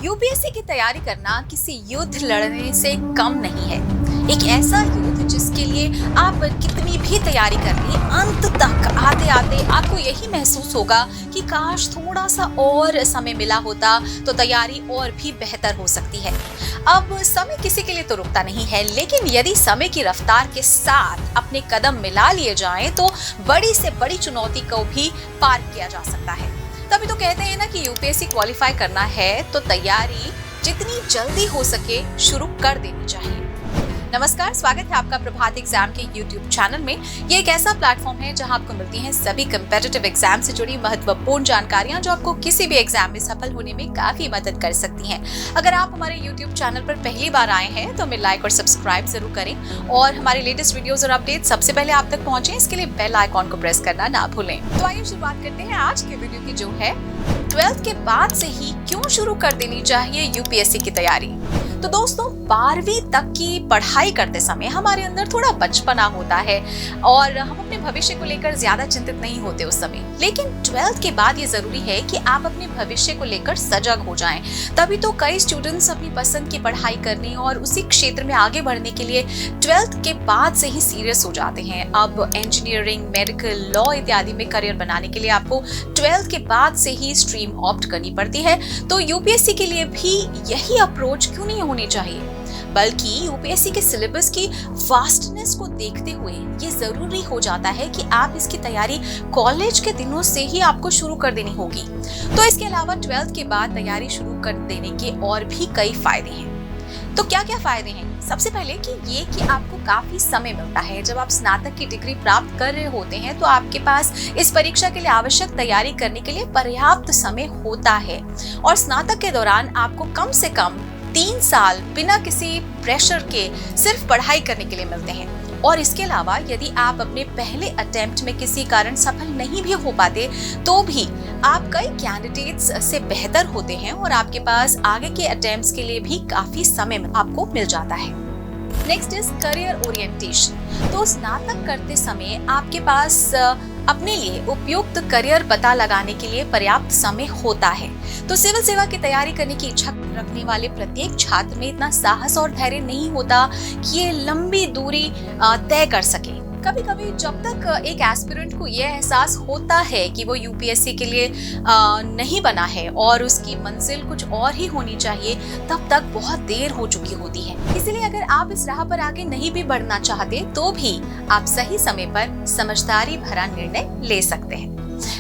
UPSC की तैयारी करना किसी युद्ध लड़ने से कम नहीं है। एक ऐसा युद्ध जिसके लिए आप कितनी भी तैयारी कर लें, अंत तक आते आते आपको यही महसूस होगा कि काश थोड़ा सा और समय मिला होता तो तैयारी और भी बेहतर हो सकती है। अब समय किसी के लिए तो रुकता नहीं है, लेकिन यदि समय की रफ्तार के साथ अपने कदम मिला लिए जाएं तो बड़ी से बड़ी चुनौती को भी पार किया जा सकता है। तभी तो कहते हैं ना कि यूपीएससी क्वालिफाई करना है तो तैयारी जितनी जल्दी हो सके शुरू कर देनी चाहिए। नमस्कार, स्वागत है आपका प्रभात एग्जाम के YouTube चैनल में। ये एक ऐसा प्लेटफॉर्म है जहां आपको मिलती हैं सभी कम्पिटिटिव एग्जाम से जुड़ी महत्वपूर्ण जानकारियां जो आपको किसी भी एग्जाम में सफल होने में काफी मदद कर सकती हैं। अगर आप हमारे YouTube चैनल पर पहली बार आए हैं तो हमें लाइक और सब्सक्राइब जरूर करें और हमारे लेटेस्ट वीडियोस और अपडेट सबसे पहले आप तक पहुंचे, इसके लिए बेल आइकॉन को प्रेस करना ना भूलें। तो आइए शुरुआत करते हैं आज के वीडियो की, जो है 12th के बाद से ही क्यों शुरू कर देनी चाहिए यूपीएससी की तैयारी। तो दोस्तों, 12वीं तक की पढ़ाई करते समय हमारे अंदर थोड़ा बचपना होता है और हम अपने भविष्य को लेकर ज्यादा चिंतित नहीं होते उस समय। लेकिन 12th के बाद ये जरूरी है कि आप अपने भविष्य को लेकर सजग हो जाएं। तभी तो कई स्टूडेंट्स अपनी पसंद की पढ़ाई करने और उसी क्षेत्र में आगे बढ़ने के लिए 12th के बाद से ही सीरियस हो जाते हैं। अब इंजीनियरिंग, मेडिकल, लॉ इत्यादि में करियर बनाने के लिए आपको 12th के बाद से ही स्ट्रीम ऑप्ट करनी पड़ती है। तो यूपीएससी के लिए भी यही अप्रोच क्यों नहीं होनी चाहिए, बल्कि यूपीएससी के सिलेबस की वास्टनेस को देखते हुए ये जरूरी हो जाता है कि आप इसकी तैयारी कॉलेज के दिनों से ही आपको शुरू कर देनी होगी। तो इसके अलावा 12th के बाद तैयारी शुरू कर देने के और भी कई फायदे हैं। तो क्या क्या फायदे हैं? सबसे पहले कि आपको काफी समय मिलता है। जब आप स्नातक की डिग्री प्राप्त कर रहे होते हैं तो आपके पास इस परीक्षा के लिए आवश्यक तैयारी करने के लिए पर्याप्त समय होता है और स्नातक के दौरान आपको कम से कम 3 साल बिना किसी प्रेशर के सिर्फ पढ़ाई करने के लिए मिलते हैं। और इसके अलावा यदि आप अपने पहले अटेम्प्ट में किसी कारण सफल नहीं भी हो पाते तो भी आप कई कैंडिडेट्स से बेहतर होते हैं और आपके पास आगे के अटेम्प्ट्स के लिए भी काफी समय आपको मिल जाता है। Next is career orientation. तो स्नातक करते समय आपके पास अपने लिए उपयुक्त करियर पता लगाने के लिए पर्याप्त समय होता है। तो सिविल सेवा की तैयारी करने की इच्छा रखने वाले प्रत्येक छात्र में इतना साहस और धैर्य नहीं होता कि ये लंबी दूरी तय कर सके। कभी कभी जब तक एक एस्पिरेंट को यह एहसास होता है कि वो यूपीएससी के लिए नहीं बना है और उसकी मंजिल कुछ और ही होनी चाहिए, तब तक बहुत देर हो चुकी होती है। इसलिए अगर आप इस राह पर आगे नहीं भी बढ़ना चाहते तो भी आप सही समय पर समझदारी भरा निर्णय ले सकते हैं।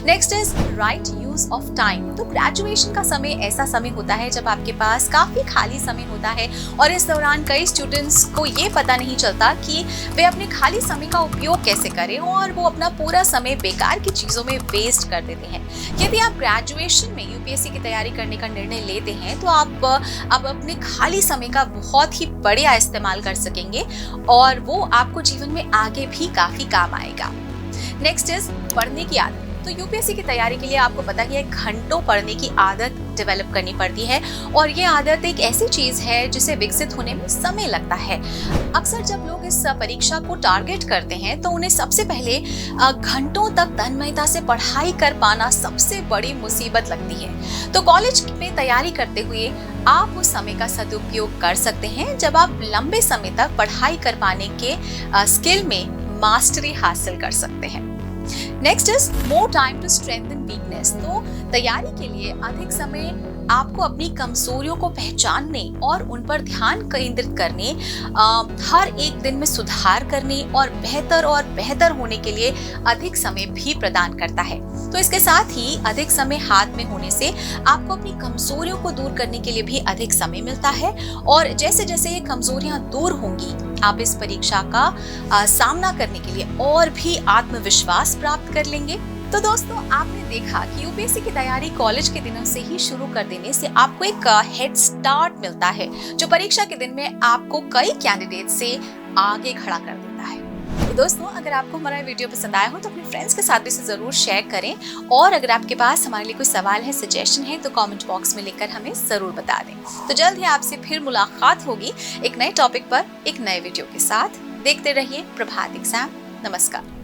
Next is right use of time. तो ग्रेजुएशन का समय ऐसा समय होता है जब आपके पास काफी खाली समय होता है और इस दौरान कई स्टूडेंट्स को ये पता नहीं चलता कि वे अपने खाली समय का उपयोग कैसे करें और वो अपना पूरा समय बेकार की चीजों में वेस्ट कर देते हैं। यदि आप ग्रेजुएशन में यूपीएससी की तैयारी करने का निर्णय लेते हैं तो आप अब अपने खाली समय का बहुत ही बढ़िया इस्तेमाल कर सकेंगे और वो आपको जीवन में आगे भी काफी काम आएगा। नेक्स्ट इज पढ़ने की आदत। तो यूपीएससी की तैयारी के लिए आपको पता ही है घंटों पढ़ने की आदत डेवलप करनी पड़ती है और ये आदत एक ऐसी चीज है जिसे विकसित होने में समय लगता है। अक्सर जब लोग इस परीक्षा को टारगेट करते हैं तो उन्हें सबसे पहले घंटों तक तन्मयता से पढ़ाई कर पाना सबसे बड़ी मुसीबत लगती है। तो कॉलेज में तैयारी करते हुए आप उस समय का सदुपयोग कर सकते हैं जब आप लंबे समय तक पढ़ाई कर पाने के स्किल में मास्टरी हासिल कर सकते हैं। Next is more time to strengthen weakness. तो तैयारी के लिए अधिक समय आपको अपनी कमजोरियों को पहचानने और उन पर ध्यान केंद्रित करने, हर एक दिन में सुधार करने और बेहतर होने के लिए अधिक समय भी प्रदान करता है। तो इसके साथ ही अधिक समय हाथ में होने से आपको अपनी कमजोरियों को दूर करने के लिए भी अधिक समय मिलता है और जैसे जैसे ये कमजोरियां दूर होंगी आप इस परीक्षा का सामना करने के लिए और भी आत्मविश्वास प्राप्त कर लेंगे। तो दोस्तों, आपने देखा कि यूपीएससी की तैयारी कॉलेज के दिनों से ही शुरू कर देने से आपको एक हेड स्टार्ट मिलता है जो परीक्षा के दिन में आपको कई कैंडिडेट से आगे खड़ा कर देता है। तो दोस्तों, अगर आपको हमारा वीडियो पसंद आया हो तो अपने फ्रेंड्स के साथ भी इसे जरूर शेयर करें और अगर आपके पास हमारे लिए कोई सवाल है, सजेशन है तो कमेंट बॉक्स में लिखकर हमें जरूर बता दें। तो जल्द ही आपसे फिर मुलाकात होगी एक नए टॉपिक पर एक नए वीडियो के साथ। देखते रहिए प्रभात एग्जाम। नमस्कार।